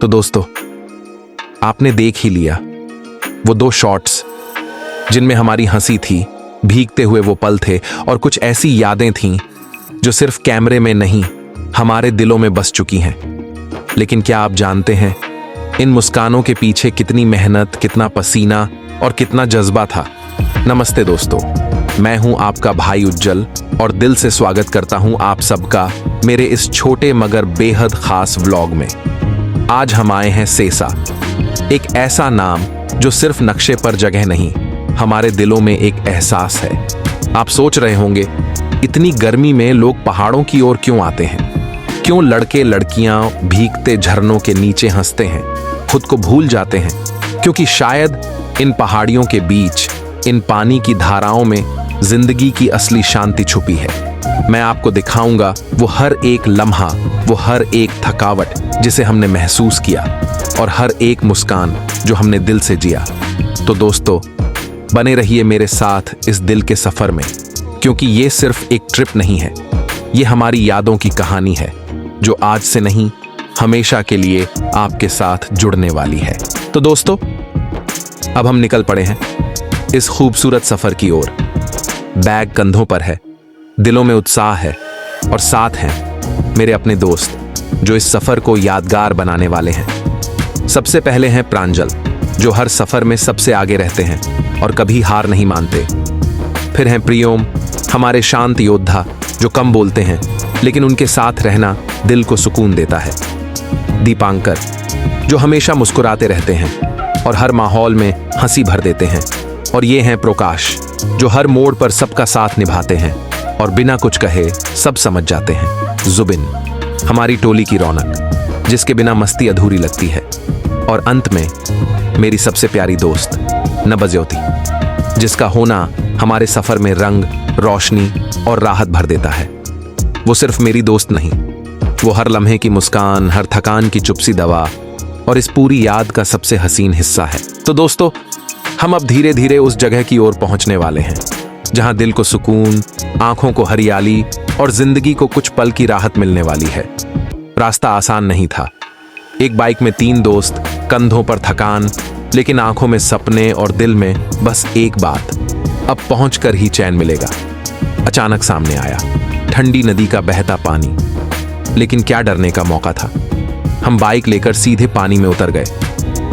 तो दोस्तों, आपने देख ही लिया वो 2 शॉट्स जिनमें हमारी हंसी थी, भीगते हुए वो पल थे और कुछ ऐसी यादें थीं जो सिर्फ कैमरे में नहीं हमारे दिलों में बस चुकी हैं। लेकिन क्या आप जानते हैं इन मुस्कानों के पीछे कितनी मेहनत, कितना पसीना और कितना जज्बा था। नमस्ते दोस्तों, मैं हूं आपका भाई उज्जवल और दिल से स्वागत करता हूं आप सबका मेरे इस छोटे मगर बेहद खास व्लॉग में। आज हम आए हैं सेसा, एक ऐसा नाम जो सिर्फ नक्शे पर जगह नहीं, हमारे दिलों में एक एहसास है। आप सोच रहे होंगे इतनी गर्मी में लोग पहाड़ों की ओर क्यों आते हैं, क्यों लड़के लड़कियां भीगते झरनों के नीचे हंसते हैं, खुद को भूल जाते हैं, क्योंकि शायद इन पहाड़ियों के बीच, इन पानी की धाराओं में जिंदगी की असली शांति छुपी है। मैं आपको दिखाऊंगा वो हर एक लम्हा, वो हर एक थकावट जिसे हमने महसूस किया और हर एक मुस्कान जो हमने दिल से जिया। तो दोस्तों, बने रहिए मेरे साथ इस दिल के सफर में, क्योंकि ये सिर्फ एक ट्रिप नहीं है, ये हमारी यादों की कहानी है जो आज से नहीं हमेशा के लिए आपके साथ जुड़ने वाली है। तो दोस्तों, अब हम निकल पड़े हैं इस खूबसूरत सफर की ओर। बैग कंधों पर है, दिलों में उत्साह है और साथ हैं मेरे अपने दोस्त जो इस सफर को यादगार बनाने वाले हैं। सबसे पहले हैं प्रांजल, जो हर सफर में सबसे आगे रहते हैं और कभी हार नहीं मानते। फिर हैं प्रियोम, हमारे शांत योद्धा जो कम बोलते हैं लेकिन उनके साथ रहना दिल को सुकून देता है। दीपांकर, जो हमेशा मुस्कुराते रहते हैं और हर माहौल में हंसी भर देते हैं। और ये हैं प्रकाश, जो हर मोड़ पर सबका साथ निभाते हैं और बिना कुछ कहे सब समझ जाते हैं। जुबिन, हमारी टोली की रौनक, जिसके बिना मस्ती अधूरी लगती है। और अंत में मेरी सबसे प्यारी दोस्त नबज्योति, जिसका होना हमारे सफर में रंग, रोशनी और राहत भर देता है। वो सिर्फ मेरी दोस्त नहीं, वो हर लम्हे की मुस्कान, हर थकान की चुप्सी दवा और इस पूरी याद का सबसे हसीन हिस्सा है। तो दोस्तों, हम अब धीरे धीरे उस जगह की ओर पहुंचने वाले हैं जहां दिल को सुकून, आंखों को हरियाली और जिंदगी को कुछ पल की राहत मिलने वाली है। रास्ता आसान नहीं था, एक बाइक में 3 दोस्त, कंधों पर थकान, लेकिन आंखों में सपने और दिल में बस एक बात, अब पहुंचकर ही चैन मिलेगा। अचानक सामने आया ठंडी नदी का बहता पानी, लेकिन क्या डरने का मौका था। हम बाइक लेकर सीधे पानी में उतर गए।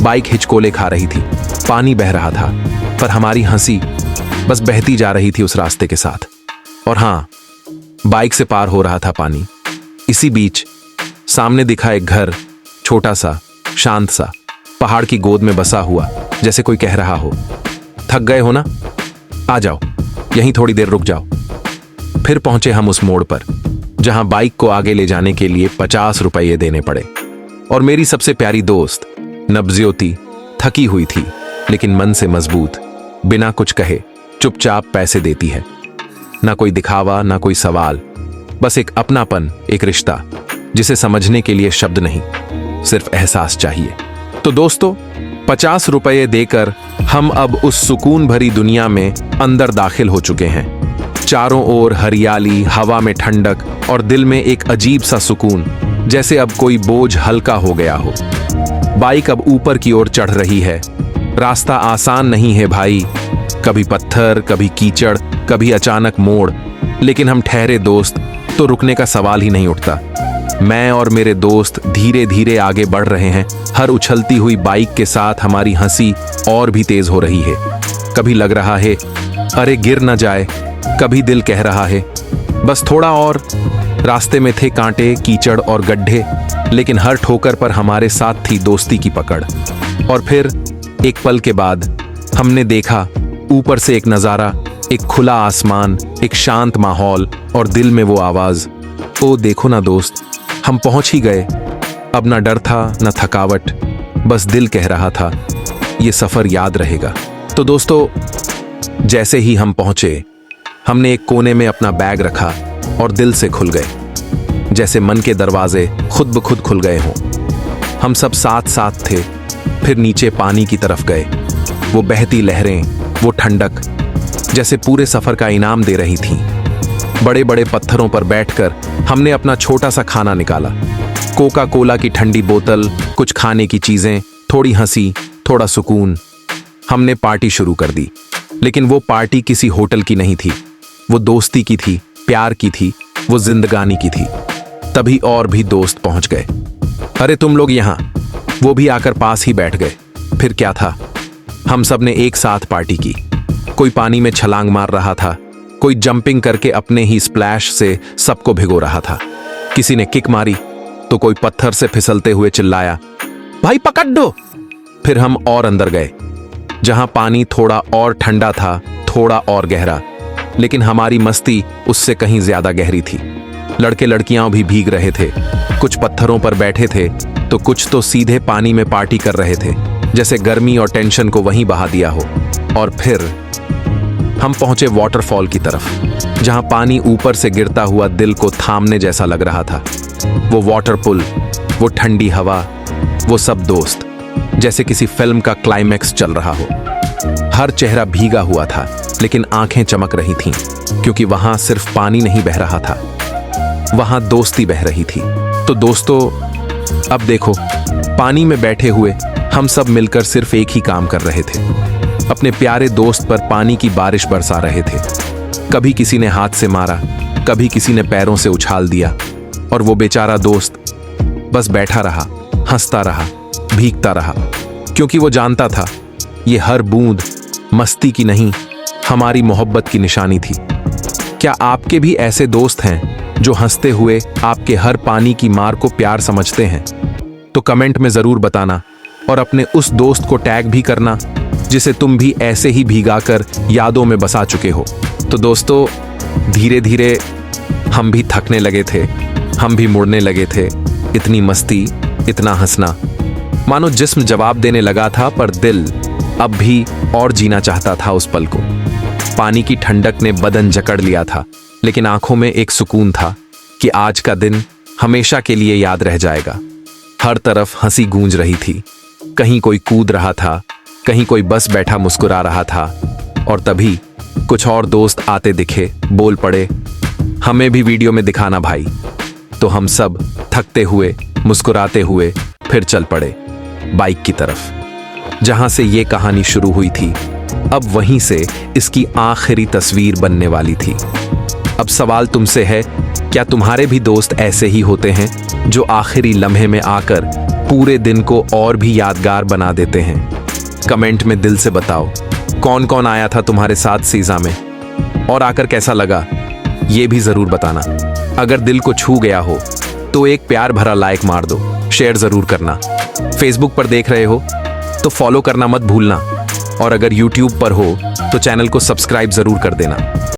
बाइक हिचकोले खा रही थी, पानी बह रहा था, पर हमारी हंसी बस बहती जा रही थी उस रास्ते के साथ। और हाँ, बाइक से पार हो रहा था पानी। इसी बीच सामने दिखा एक घर, छोटा सा, शांत सा, पहाड़ की गोद में बसा हुआ, जैसे कोई कह रहा हो, थक गए हो ना, आ जाओ, यहीं थोड़ी देर रुक जाओ। फिर पहुंचे हम उस मोड़ पर जहां बाइक को आगे ले जाने के लिए 50 रुपये देने पड़े। और मेरी सबसे प्यारी दोस्त नबज्योति थकी हुई थी लेकिन मन से मजबूत, बिना कुछ कहे चुपचाप पैसे देती है। ना कोई दिखावा, ना कोई सवाल, बस एक अपनापन, एक रिश्ता जिसे समझने के लिए शब्द नहीं, सिर्फ एहसास चाहिए। तो दोस्तों, 50 रुपये देकर हम अब उस सुकून भरी दुनिया में अंदर दाखिल हो चुके हैं। चारों ओर हरियाली, हवा में ठंडक और दिल में एक अजीब सा सुकून, जैसे अब कोई बोझ हल्का हो गया हो। बाइक अब ऊपर की ओर चढ़ रही है। रास्ता आसान नहीं है भाई, कभी पत्थर, कभी कीचड़, कभी अचानक मोड़, लेकिन हम ठहरे दोस्त तो रुकने का सवाल ही नहीं उठता। मैं और मेरे दोस्त धीरे धीरे आगे बढ़ रहे हैं। हर उछलती हुई बाइक के साथ हमारी हंसी और भी तेज हो रही है। कभी लग रहा है अरे गिर न जाए, कभी दिल कह रहा है बस थोड़ा और। रास्ते में थे कांटे, कीचड़ और गड्ढे, लेकिन हर ठोकर पर हमारे साथ थी दोस्ती की पकड़। और फिर एक पल के बाद हमने देखा ऊपर से एक नजारा, एक खुला आसमान, एक शांत माहौल और दिल में वो आवाज, ओ देखो ना दोस्त, हम पहुंच ही गए। अब ना डर था, ना थकावट, बस दिल कह रहा था ये सफर याद रहेगा। तो दोस्तों, जैसे ही हम पहुंचे, हमने एक कोने में अपना बैग रखा और दिल से खुल गए, जैसे मन के दरवाजे खुद ब खुद खुल गए हों। हम सब साथ साथ थे। फिर नीचे पानी की तरफ गए। वो बहती लहरें, वो ठंडक जैसे पूरे सफर का इनाम दे रही थीं। बड़े बड़े पत्थरों पर बैठकर हमने अपना छोटा सा खाना निकाला, कोका कोला की ठंडी बोतल, कुछ खाने की चीजें, थोड़ी हंसी, थोड़ा सुकून। हमने पार्टी शुरू कर दी, लेकिन वो पार्टी किसी होटल की नहीं थी। वो दोस्ती की थी, प्यार की थी, वो जिंदगानी की थी। तभी और भी दोस्त पहुंच गए। अरे तुम लोग यहां, वो भी आकर पास ही बैठ गए। फिर क्या था, हम सब ने एक साथ पार्टी की। कोई पानी में छलांग मार रहा था, कोई जंपिंग करके अपने ही स्प्लैश से सबको भिगो रहा था। किसी ने किक मारी तो कोई पत्थर से फिसलते हुए चिल्लाया, भाई पकड़ दो। फिर हम और अंदर गए, जहां पानी थोड़ा और ठंडा था, थोड़ा और गहरा, लेकिन हमारी मस्ती उससे कहीं ज्यादा गहरी थी। लड़के लड़कियां भी भीग रहे थे, कुछ पत्थरों पर बैठे थे तो कुछ तो सीधे पानी में पार्टी कर रहे थे, जैसे गर्मी और टेंशन को वहीं बहा दिया हो। और फिर हम पहुंचे वाटरफॉल की तरफ, जहां पानी ऊपर से गिरता हुआ दिल को थामने जैसा लग रहा था। वो वाटर पुल, वो ठंडी हवा, वो सब दोस्त, जैसे किसी फिल्म का क्लाइमैक्स चल रहा हो। हर चेहरा भीगा हुआ था, लेकिन आंखें चमक रही थीं, क्योंकि वहां सिर्फ पानी नहीं बह रहा था, वहां दोस्ती बह रही थी। तो दोस्तों, अब देखो, पानी में बैठे हुए हम सब मिलकर सिर्फ एक ही काम कर रहे थे, अपने प्यारे दोस्त पर पानी की बारिश बरसा रहे थे। कभी किसी ने हाथ से मारा, कभी किसी ने पैरों से उछाल दिया, और वो बेचारा दोस्त बस बैठा रहा, हंसता रहा, भीगता रहा, क्योंकि वो जानता था ये हर बूंद मस्ती की नहीं, हमारी मोहब्बत की निशानी थी। क्या आपके भी ऐसे दोस्त हैं जो हंसते हुए आपके हर पानी की मार को प्यार समझते हैं? तो कमेंट में जरूर बताना, और अपने उस दोस्त को टैग भी करना जिसे तुम भी ऐसे ही भीगाकर यादों में बसा चुके हो। तो दोस्तों, धीरे धीरे हम भी थकने लगे थे, हम भी मुड़ने लगे थे। इतनी मस्ती, इतना हंसना, मानो जिस्म जवाब देने लगा था, पर दिल अब भी और जीना चाहता था उस पल को। पानी की ठंडक ने बदन जकड़ लिया था, लेकिन आंखों में एक सुकून था कि आज का दिन हमेशा के लिए याद रह जाएगा। हर तरफ हंसी गूंज रही थी, कहीं कोई कूद रहा था, कहीं कोई बस बैठा मुस्कुरा रहा था। और तभी कुछ और दोस्त आते दिखे, बोल पड़े, हमें भी वीडियो में दिखाना भाई। तो हम सब थकते हुए, मुस्कुराते हुए फिर चल पड़े बाइक की तरफ, जहां से ये कहानी शुरू हुई थी। अब वहीं से इसकी आखिरी तस्वीर बनने वाली थी। अब सवाल तुमसे है, क्या तुम्हारे भी दोस्त ऐसे ही होते हैं जो आखिरी लम्हे में आकर पूरे दिन को और भी यादगार बना देते हैं? कमेंट में दिल से बताओ, कौन कौन आया था तुम्हारे साथ सीज़ा में, और आकर कैसा लगा ये भी जरूर बताना। अगर दिल को छू गया हो तो एक प्यार भरा लाइक मार दो, शेयर जरूर करना। फेसबुक पर देख रहे हो तो फॉलो करना मत भूलना, और अगर यूट्यूब पर हो तो चैनल को सब्सक्राइब जरूर कर देना।